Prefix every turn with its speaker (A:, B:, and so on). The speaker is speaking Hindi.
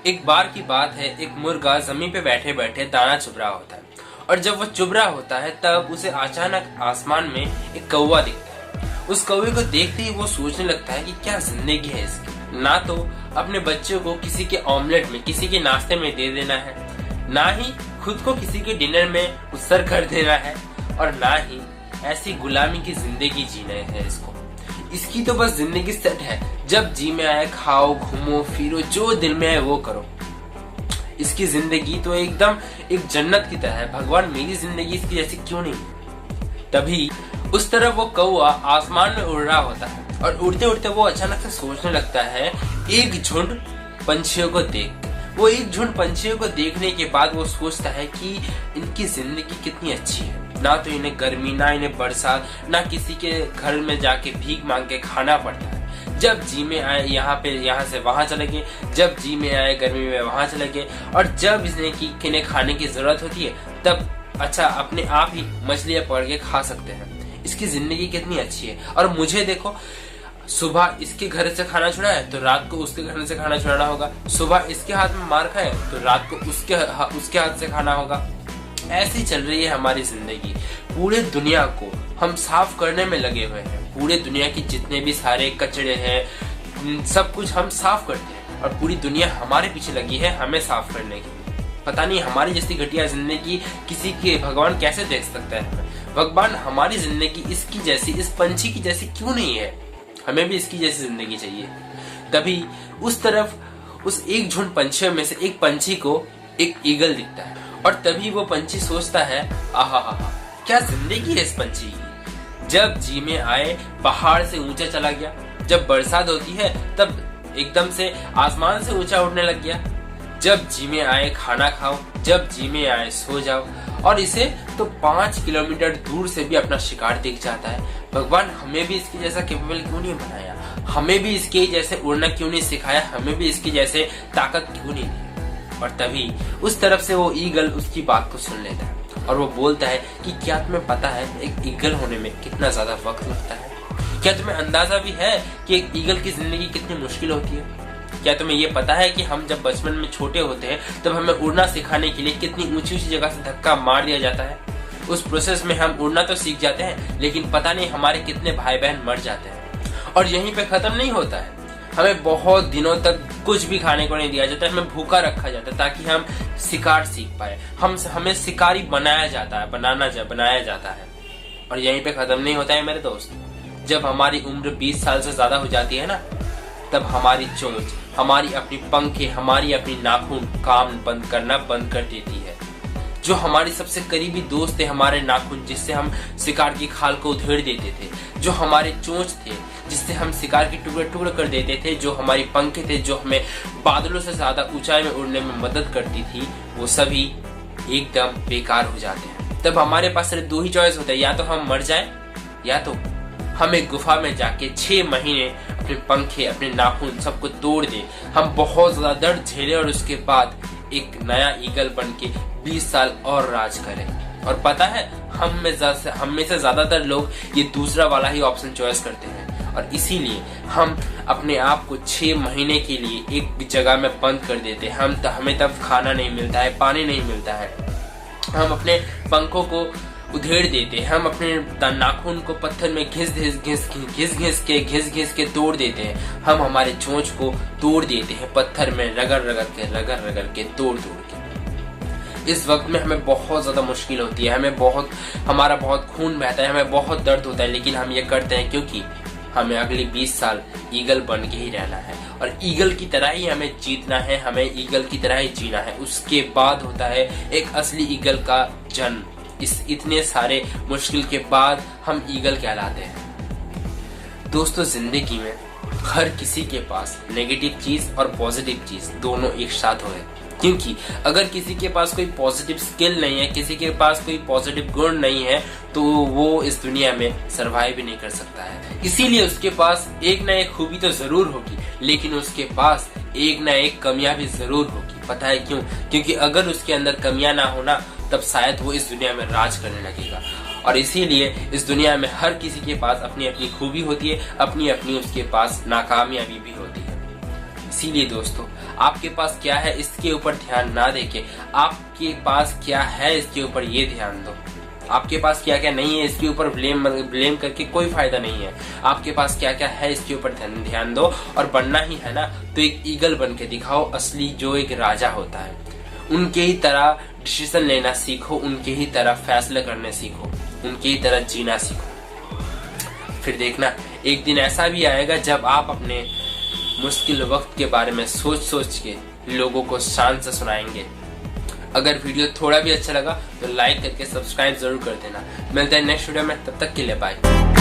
A: एक बार की बात है, एक मुर्गा जमीन पे बैठे बैठे दाना चुभ रहा होता है और जब वो चुभ रहा होता है तब उसे अचानक आसमान में एक कौवा दिखता है। उस कौवे को देखते ही वो सोचने लगता है कि क्या जिंदगी है इसकी। ना तो अपने बच्चों को किसी के ऑमलेट में, किसी के नाश्ते में दे देना है, ना ही खुद को किसी के डिनर में उत्सर्ग कर देना है और ना ही ऐसी गुलामी की जिंदगी जीना है इसको। इसकी तो बस जिंदगी सेट है, जब जी में आए खाओ, घूमो फिरो, जो दिल में आए वो करो। इसकी जिंदगी तो एकदम एक जन्नत की तरह है। भगवान मेरी जिंदगी इसकी जैसी क्यों नहीं है। तभी उस तरफ वो कौवा आसमान में उड़ रहा होता है और उड़ते उड़ते वो अचानक से सोचने लगता है एक झुंड पंछियों को देख। वो एक झुंड पंछियों को देखने के बाद वो सोचता है कि इनकी जिंदगी कितनी अच्छी है। ना तो इन्हें गर्मी, ना इन्हें बरसात, ना किसी के घर में जाके भीख मांग के खाना पड़ता है। जब जी में आए यहाँ से वहां चले गए, जब जी में आए गर्मी में वहां चले गए और जब इन्हें खाने की जरूरत होती है तब अच्छा अपने आप ही मछलियां पकड़ के खा सकते हैं। इसकी जिंदगी कितनी अच्छी है। और मुझे देखो, सुबह इसके घर से खाना छुड़ा है तो रात को उसके घर से खाना छुड़ाना होगा। सुबह इसके हाथ में मार खाए तो रात को उसके हाथ से खाना होगा। ऐसी चल रही है हमारी जिंदगी। पूरे दुनिया को हम साफ करने में लगे हुए हैं। पूरे दुनिया की जितने भी सारे कचरे हैं सब कुछ हम साफ करते हैं और पूरी दुनिया हमारे पीछे लगी है हमें साफ करने की। पता नहीं हमारी जैसी घटिया जिंदगी किसी के भगवान कैसे देख सकता है हमें। भगवान हमारी जिंदगी इसकी जैसी, इस पंछी की जैसी क्यों नहीं है। हमें भी इसकी जैसी जिंदगी चाहिए। तभी उस तरफ उस एक झुंड पंछियों में से एक पंछी को एक ईगल दिखता है और तभी वो पंछी सोचता है आहा क्या जिंदगी है इस पंछी की। जब जी में आए पहाड़ से ऊंचा चला गया, जब बरसात होती है तब एकदम से आसमान से ऊंचा उड़ने लग गया। जब जी में आए खाना खाओ, जब जी में आए सो जाओ। और इसे तो 5 किलोमीटर दूर से भी अपना शिकार दिख जाता है। भगवान हमें भी इसके जैसा कैपेबल क्यों नहीं बनाया, हमें भी इसके जैसे उड़ना क्यों नहीं सिखाया, हमें भी इसके जैसे ताकत क्यों नहीं दी। और तभी उस तरफ से वो ईगल उसकी बात को सुन लेता है और वो बोलता है कि क्या तुम्हें पता है एक ईगल होने में कितना ज्यादा वक्त लगता है। क्या तुम्हें अंदाजा भी है कि एक ईगल की जिंदगी कितनी मुश्किल होती है। क्या तुम्हें ये पता है कि हम जब बचपन में छोटे होते हैं तब हमें उड़ना सिखाने के लिए कितनी ऊंची ऊंची जगह से धक्का मार दिया जाता है। उस प्रोसेस में हम उड़ना तो सीख जाते हैं लेकिन पता नहीं हमारे कितने भाई बहन मर जाते हैं। और यहीं पे खत्म नहीं होता है, हमें बहुत दिनों तक कुछ भी खाने को नहीं दिया जाता है। हमें भूखा रखा जाता है ताकि हम शिकार सीख पाए। हमें शिकारी बनाया जाता है, बनाया जाता है। और यहीं पे खत्म नहीं होता है मेरे दोस्त। जब हमारी उम्र 20 साल से ज्यादा हो जाती है ना, तब हमारी चोंच, हमारी अपनी पंखें, हमारी अपनी नाखून काम बंद करना बंद कर देती है। जो हमारी सबसे करीबी दोस्त थे, हमारे नाखून जिससे हम शिकार की खाल को उधेड़ देते थे, जो हमारे चोंच थे जिससे हम शिकार के टुकड़े टुकड़े कर देते थे, जो हमारी पंखे थे जो हमें बादलों से ज्यादा ऊंचाई में उड़ने में मदद करती थी, वो सभी एकदम बेकार हो जाते हैं। तब हमारे पास सिर्फ 2 ही चॉइस होता है, या तो हम मर जाएं या तो हम एक गुफा में जाके 6 महीने अपने पंखे, अपने नाखून सबको तोड़ दे, हम बहुत ज्यादा दर्द झेले और उसके बाद एक नया ईगल बन के 20 साल और राज करें। और पता है हम में से ज्यादातर लोग ये दूसरा वाला ही ऑप्शन चॉइस करते हैं और इसीलिए हम अपने आप को 6 महीने के लिए एक जगह में बंद कर देते हैं। हमें तब खाना नहीं मिलता है, पानी नहीं मिलता है, हम अपने पंखों को उधेड़ देते हैं, हम अपने नाखून को पत्थर में घिस के तोड़ देते हैं, हम हमारे चोंच को तोड़ देते हैं, पत्थर में रगड़ के तोड़ के। इस वक्त में हमें बहुत ज्यादा मुश्किल होती है, हमारा बहुत खून बहता है, हमें बहुत दर्द होता है, लेकिन हम ये करते हैं क्योंकि हमें अगले 20 साल ईगल बन के ही रहना है और ईगल की तरह ही हमें जीतना है, हमें ईगल की तरह ही जीना है। उसके बाद होता है एक असली ईगल का जन्म। इस इतने सारे मुश्किल के बाद हम ईगल कहलाते हैं। दोस्तों, जिंदगी में हर किसी के पास नेगेटिव चीज और पॉजिटिव चीज दोनों एक साथ होए, क्योंकि अगर किसी के पास कोई पॉजिटिव स्किल नहीं है, किसी के पास कोई पॉजिटिव गुण नहीं है, तो वो इस दुनिया में सरवाइव भी नहीं कर सकता है। इसीलिए उसके पास एक ना एक खूबी तो जरूर होगी, लेकिन उसके पास एक ना एक कमियां भी जरूर होगी। पता है क्यों? क्योंकि अगर उसके अंदर कमियां ना होना तब शायद वो इस दुनिया में राज करने लगेगा। और इसीलिए इस दुनिया में हर किसी के पास अपनी अपनी खूबी होती है, अपनी अपनी उसके पास नाकामयाबी भी होती है। इसीलिए दोस्तों, आपके पास क्या है इसके ऊपर ध्यान ना देके आपके पास क्या है इसके ऊपर ये ध्यान दो। आपके पास क्या क्या नहीं है इसके ऊपर ब्लेम करके कोई फायदा नहीं है। आपके पास क्या क्या है इसके ऊपर ध्यान दो, और बनना ही है ना तो एक ईगल बन के दिखाओ, असली जो एक राजा होता है। उनके ही तरह डिसीजन लेना सीखो, उनके ही तरह फैसले करने सीखो, उनके ही तरह जीना सीखो। फिर देखना एक दिन ऐसा भी आएगा जब आप अपने मुश्किल वक्त के बारे में सोच सोच के लोगों को शान से सुनाएंगे। अगर वीडियो थोड़ा भी अच्छा लगा तो लाइक करके सब्सक्राइब जरूर कर देना। मिलते हैं नेक्स्ट वीडियो में, तब तक के लिए बाय।